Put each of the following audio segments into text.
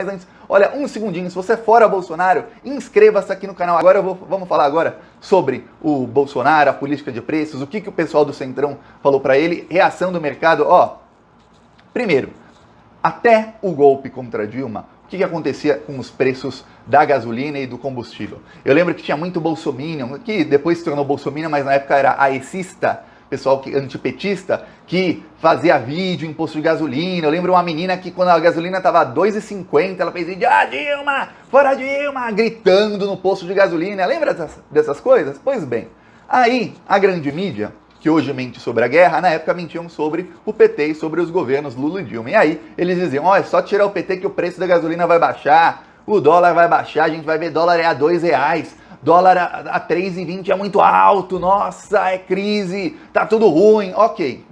Mas antes, olha, um segundinho, se você é fora Bolsonaro, inscreva-se aqui no canal. Agora vamos falar agora sobre o Bolsonaro, a política de preços, o que o pessoal do Centrão falou para ele, reação do mercado. Ó, primeiro, até o golpe contra Dilma, o que acontecia com os preços da gasolina e do combustível? Eu lembro que tinha muito bolsominion, que depois se tornou bolsominion, mas na época era aecista, pessoal antipetista, que fazia vídeo, imposto de gasolina. Eu lembro uma menina que quando a gasolina estava 2,50, ela fez vídeo, Dilma, fora Dilma, gritando no posto de gasolina. Lembra dessas coisas? Pois bem, aí a grande mídia, que hoje mente sobre a guerra, na época mentiam sobre o PT e sobre os governos Lula e Dilma. E aí eles diziam, ó, é só tirar o PT que o preço da gasolina vai baixar, o dólar vai baixar, a gente vai ver dólar a R$2, dólar a 3,20 é muito alto, nossa, é crise, tá tudo ruim, ok.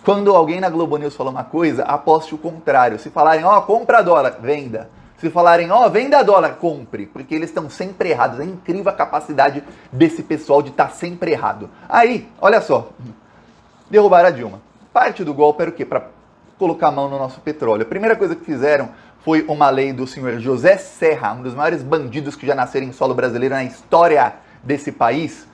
Quando alguém na Globo News fala uma coisa, aposte o contrário. Se falarem, ó, compra dólar, venda. Se falarem, ó, venda dólar, compre. Porque eles estão sempre errados. É incrível a capacidade desse pessoal de estar sempre errado. Aí, olha só, derrubaram a Dilma. Parte do golpe era o quê? Para colocar a mão no nosso petróleo. A primeira coisa que fizeram foi uma lei do senhor José Serra, um dos maiores bandidos que já nasceram em solo brasileiro na história desse país.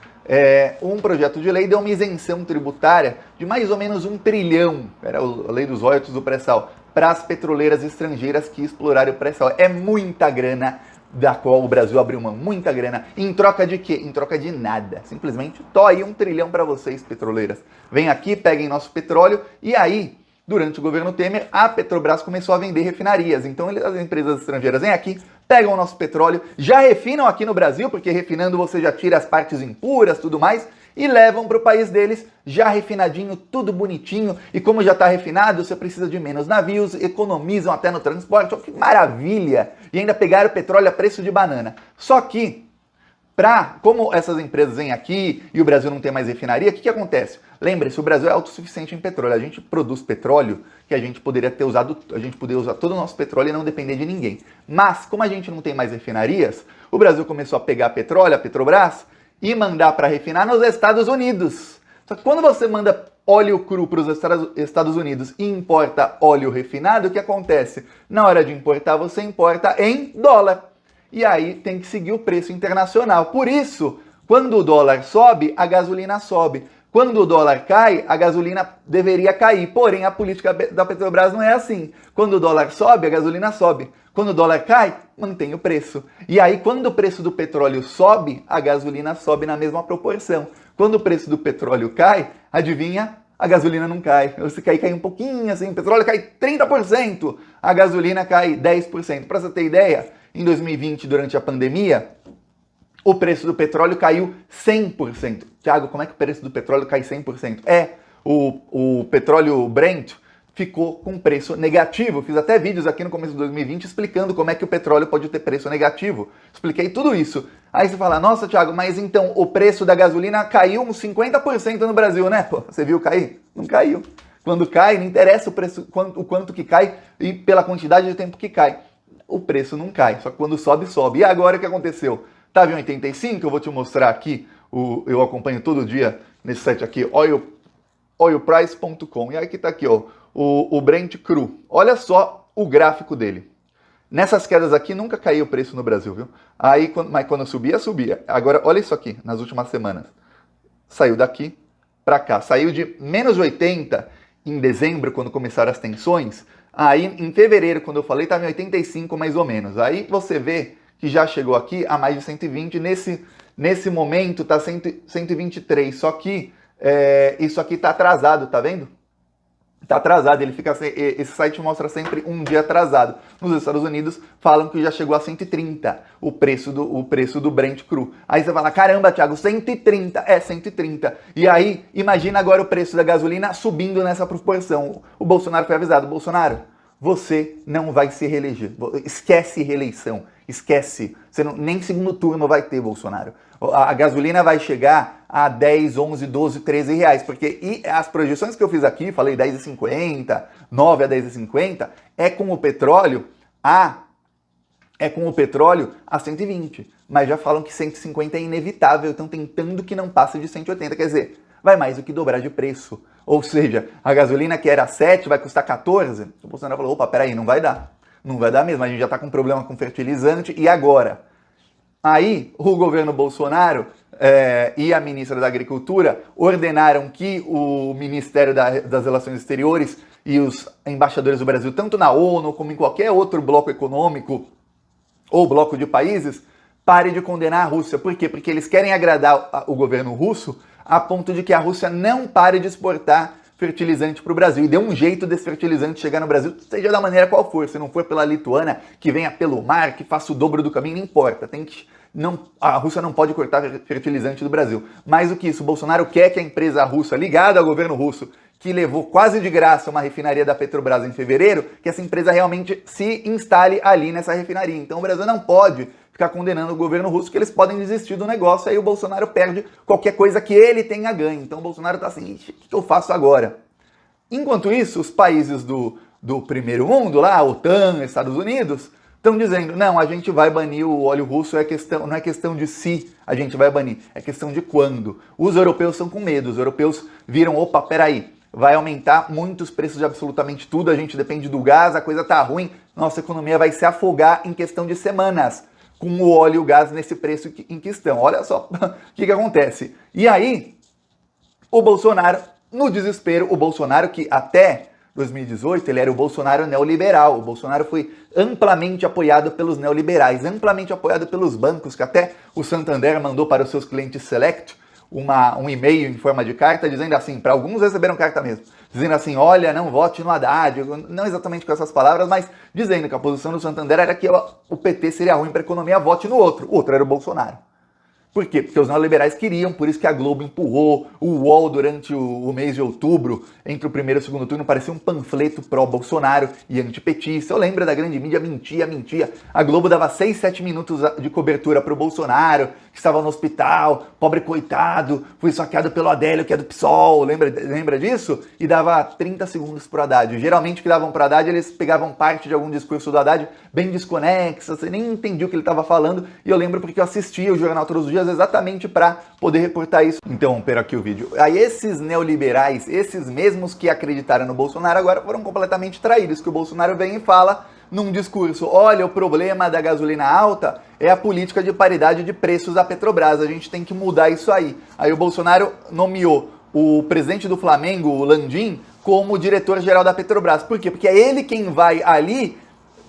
Um projeto de lei deu uma isenção tributária de mais ou menos 1 trilhão, era a lei dos royalties do pré-sal, para as petroleiras estrangeiras que exploraram o pré-sal. É muita grana da qual o Brasil abriu mão, muita grana. Em troca de quê? Em troca de nada. Simplesmente, tô aí 1 trilhão para vocês, petroleiras. Vem aqui, peguem nosso petróleo e aí, durante o governo Temer, a Petrobras começou a vender refinarias. Então as empresas estrangeiras vêm aqui, pegam o nosso petróleo, já refinam aqui no Brasil, porque refinando você já tira as partes impuras, tudo mais, e levam para o país deles, já refinadinho, tudo bonitinho. E como já está refinado, você precisa de menos navios, economizam até no transporte. Olha que maravilha! E ainda pegaram o petróleo a preço de banana. Só que, como essas empresas vêm aqui e o Brasil não tem mais refinaria, o que acontece? Lembre-se, o Brasil é autossuficiente em petróleo. A gente produz petróleo que a gente poderia ter usado, a gente poderia usar todo o nosso petróleo e não depender de ninguém. Mas, como a gente não tem mais refinarias, o Brasil começou a pegar petróleo, a Petrobras, e mandar para refinar nos Estados Unidos. Só que quando você manda óleo cru para os Estados Unidos e importa óleo refinado, o que acontece? Na hora de importar, você importa em dólar. E aí tem que seguir o preço internacional. Por isso, quando o dólar sobe, a gasolina sobe. Quando o dólar cai, a gasolina deveria cair. Porém, a política da Petrobras não é assim. Quando o dólar sobe, a gasolina sobe. Quando o dólar cai, mantém o preço. E aí, quando o preço do petróleo sobe, a gasolina sobe na mesma proporção. Quando o preço do petróleo cai, adivinha? A gasolina não cai. Se cai um pouquinho assim, o petróleo cai 30%, a gasolina cai 10%. Para você ter ideia, em 2020, durante a pandemia, o preço do petróleo caiu 100%. Tiago, como é que o preço do petróleo cai 100%? O petróleo Brent ficou com preço negativo. Fiz até vídeos aqui no começo de 2020 explicando como é que o petróleo pode ter preço negativo. Expliquei tudo isso. Aí você fala, nossa, Tiago, mas então o preço da gasolina caiu uns 50% no Brasil, né? Pô, você viu cair? Não caiu. Quando cai, não interessa o preço, o quanto que cai e pela quantidade de tempo que cai. O preço não cai, só que quando sobe, sobe. E agora o que aconteceu? Estava em 85, eu vou te mostrar aqui, eu acompanho todo dia nesse site aqui, oilprice.com. E aqui está aqui, ó, o Brent cru. Olha só o gráfico dele. Nessas quedas aqui nunca caiu o preço no Brasil, viu? Mas quando subia, subia. Agora, olha isso aqui, nas últimas semanas. Saiu daqui para cá. Saiu de menos 80 em dezembro, quando começaram as tensões. Aí, em fevereiro, quando eu falei, estava em 85 mais ou menos. Aí você vê que já chegou aqui a mais de 120. Nesse momento está 123. Só que isso aqui está atrasado, tá vendo? Está atrasado, esse site mostra sempre um dia atrasado. Nos Estados Unidos falam que já chegou a 130 o preço do Brent cru. Aí você fala, caramba, Thiago, 130, 130. E aí, imagina agora o preço da gasolina subindo nessa proporção. O Bolsonaro foi avisado, Bolsonaro, você não vai se reeleger. Esquece reeleição, esquece. Você nem segundo turno vai ter, Bolsonaro. A gasolina vai chegar a 10, 11, 12, 13 reais. Porque as projeções que eu fiz aqui, falei 10,50, 9 a 10,50, é com o petróleo a 120. Mas já falam que 150 é inevitável, estão tentando que não passe de 180. Quer dizer, vai mais do que dobrar de preço. Ou seja, a gasolina que era 7 vai custar 14. O Bolsonaro falou, opa, peraí, não vai dar. Não vai dar mesmo, a gente já está com problema com fertilizante, e agora? Aí, o governo Bolsonaro e a ministra da Agricultura ordenaram que o Ministério das Relações Exteriores e os embaixadores do Brasil, tanto na ONU como em qualquer outro bloco econômico ou bloco de países, parem de condenar a Rússia. Por quê? Porque eles querem agradar o governo russo a ponto de que a Rússia não pare de exportar fertilizante para o Brasil. E dê um jeito desse fertilizante chegar no Brasil, seja da maneira qual for. Se não for pela Lituânia, que venha pelo mar, que faça o dobro do caminho, não importa. A Rússia não pode cortar fertilizante do Brasil. Mais do que isso, o Bolsonaro quer que a empresa russa, ligada ao governo russo, que levou quase de graça uma refinaria da Petrobras em fevereiro, que essa empresa realmente se instale ali nessa refinaria. Então o Brasil não pode ficar condenando o governo russo, que eles podem desistir do negócio, aí o Bolsonaro perde qualquer coisa que ele tenha ganho. Então o Bolsonaro tá assim, o que eu faço agora? Enquanto isso, os países do primeiro mundo, lá, a OTAN, Estados Unidos, estão dizendo, não, a gente vai banir o óleo russo, não é questão de se a gente vai banir, é questão de quando. Os europeus estão com medo, os europeus viram, opa, peraí, vai aumentar muito os preços de absolutamente tudo, a gente depende do gás, a coisa tá ruim, nossa economia vai se afogar em questão de semanas, com o óleo e o gás nesse preço em que estão. Olha só o que acontece. E aí, o Bolsonaro, no desespero, o Bolsonaro que até 2018 ele era o Bolsonaro neoliberal, o Bolsonaro foi amplamente apoiado pelos neoliberais, amplamente apoiado pelos bancos, que até o Santander mandou para os seus clientes select um e-mail em forma de carta, dizendo assim, para alguns receberam carta mesmo, dizendo assim, olha, não vote no Haddad, não exatamente com essas palavras, mas dizendo que a posição do Santander era que o PT seria ruim para a economia, vote no outro. O outro era o Bolsonaro. Por quê? Porque os neoliberais queriam, por isso que a Globo empurrou o UOL durante o mês de outubro, entre o primeiro e o segundo turno, parecia um panfleto pró-Bolsonaro e antipetista. Eu lembro da grande mídia, mentia. A Globo dava 6, 7 minutos de cobertura para o Bolsonaro, que estava no hospital, pobre coitado, foi saqueado pelo Adélio, que é do PSOL, lembra disso? E dava 30 segundos para o Haddad. Geralmente o que davam para o Haddad, eles pegavam parte de algum discurso do Haddad bem desconexa, você nem entendia o que ele estava falando, e eu lembro porque eu assistia o jornal todos os dias exatamente para poder reportar isso. Então, pera aqui o vídeo. Aí esses neoliberais, esses mesmos que acreditaram no Bolsonaro, agora foram completamente traídos, que o Bolsonaro vem e fala num discurso, olha, o problema da gasolina alta é a política de paridade de preços da Petrobras, a gente tem que mudar isso aí. Aí o Bolsonaro nomeou o presidente do Flamengo, o Landim, como diretor-geral da Petrobras. Por quê? Porque é ele quem vai ali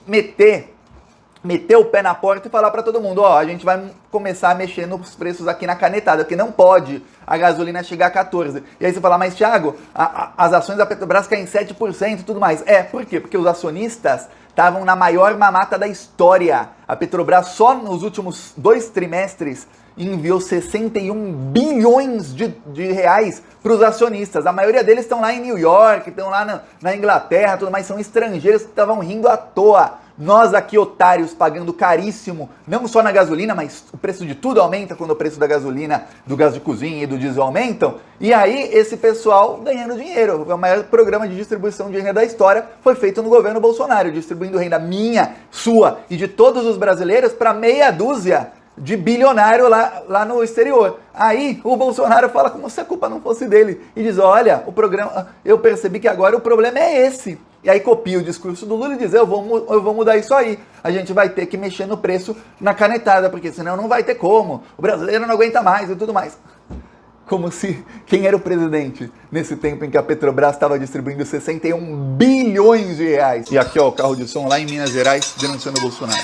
meter o pé na porta e falar para todo mundo, ó, a gente vai começar a mexer nos preços aqui na canetada, porque não pode a gasolina chegar a 14. E aí você fala, mas Thiago, as ações da Petrobras caem 7% e tudo mais. Por quê? Porque os acionistas estavam na maior mamata da história. A Petrobras só nos últimos 2 trimestres enviou 61 bilhões de reais para os acionistas. A maioria deles estão lá em New York, estão lá na Inglaterra, tudo mais, são estrangeiros que estavam rindo à toa. Nós aqui, otários, pagando caríssimo, não só na gasolina, mas o preço de tudo aumenta quando o preço da gasolina, do gás de cozinha e do diesel aumentam. E aí, esse pessoal ganhando dinheiro. O maior programa de distribuição de renda da história foi feito no governo Bolsonaro, distribuindo renda minha, sua e de todos os brasileiros para meia dúzia de bilionário lá no exterior. Aí o Bolsonaro fala como se a culpa não fosse dele e diz, olha, o programa, eu percebi que agora o problema é esse. E aí copia o discurso do Lula e diz, eu vou mudar isso aí. A gente vai ter que mexer no preço na canetada, porque senão não vai ter como. O brasileiro não aguenta mais e tudo mais. Como se quem era o presidente nesse tempo em que a Petrobras estava distribuindo 61 bilhões de reais. E aqui, ó, o carro de som lá em Minas Gerais denunciando o Bolsonaro.